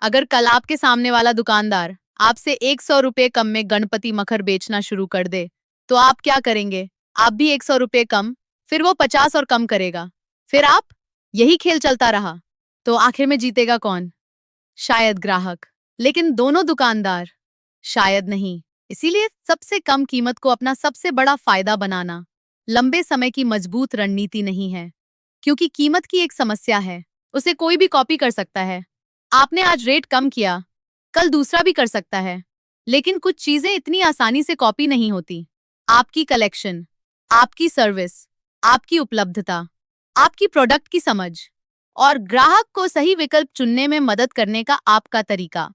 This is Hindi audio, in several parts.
अगर कल आपके सामने वाला दुकानदार आपसे 100 रुपये कम में गणपति मखर बेचना शुरू कर दे, तो आप क्या करेंगे? आप भी 100 रुपये कम, फिर वो 50 और कम करेगा, फिर आप? यही खेल चलता रहा तो आखिर में जीतेगा कौन? शायद ग्राहक, लेकिन दोनों दुकानदार? शायद नहीं। इसीलिए सबसे कम कीमत को अपना सबसे बड़ा फायदा बनाना लंबे समय की मजबूत रणनीति नहीं है, क्योंकि कीमत की एक समस्या है, उसे कोई भी कॉपी कर सकता है। आपने आज रेट कम किया, कल दूसरा भी कर सकता है, लेकिन कुछ चीजें इतनी आसानी से कॉपी नहीं होती। आपकी कलेक्शन, आपकी सर्विस, आपकी उपलब्धता, आपकी प्रोडक्ट की समझ और ग्राहक को सही विकल्प चुनने में मदद करने का आपका तरीका।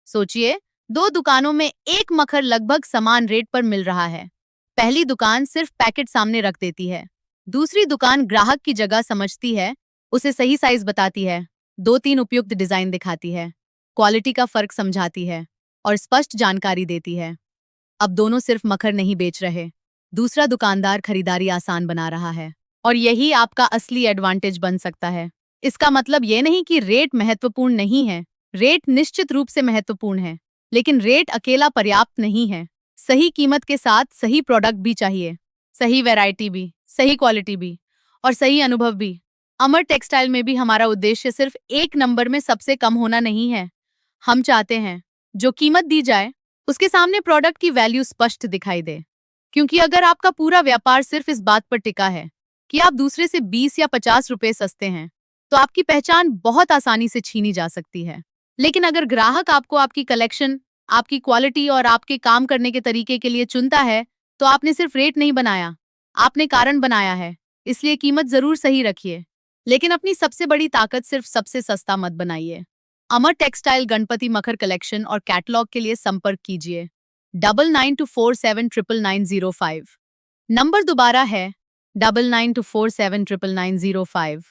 सोचिए, दो दुकानों में एक मखर लगभग समान रेट पर मिल रहा है। पहली दुकान सिर्फ पैकेट सामने रख देती है, दूसरी दुकान ग्राहक की जगह समझती है, उसे सही साइज बताती है, दो तीन उपयुक्त डिजाइन दिखाती है, क्वालिटी का फर्क समझाती है और स्पष्ट जानकारी देती है। अब दोनों सिर्फ मखर नहीं बेच रहे, दूसरा दुकानदार खरीदारी आसान बना रहा है, और यही आपका असली एडवांटेज बन सकता है। इसका मतलब ये नहीं कि रेट महत्वपूर्ण नहीं है, रेट निश्चित रूप से महत्वपूर्ण है, लेकिन रेट अकेला पर्याप्त नहीं है। सही कीमत के साथ सही प्रोडक्ट भी चाहिए, सही वैरायटी भी, सही क्वालिटी भी और सही अनुभव भी। अमर टेक्सटाइल में भी हमारा उद्देश्य सिर्फ एक नंबर में सबसे कम होना नहीं है। हम चाहते हैं जो कीमत दी जाए उसके सामने प्रोडक्ट की वैल्यू स्पष्ट दिखाई दे, क्योंकि अगर आपका पूरा व्यापार सिर्फ इस बात पर टिका है कि आप दूसरे से 20 या 50 रुपए सस्ते हैं, तो आपकी पहचान बहुत आसानी से छीनी जा सकती है। लेकिन अगर ग्राहक आपको आपकी कलेक्शन, आपकी क्वालिटी और आपके काम करने के तरीके के लिए चुनता है, तो आपने सिर्फ रेट नहीं बनाया, आपने कारण बनाया है। इसलिए कीमत जरूर सही रखिए, लेकिन अपनी सबसे बड़ी ताकत सिर्फ सबसे सस्ता मत बनाइए। अमर टेक्सटाइल गणपति मखर कलेक्शन और कैटलॉग के लिए संपर्क कीजिए 9924799905। नंबर दोबारा है 9924799905।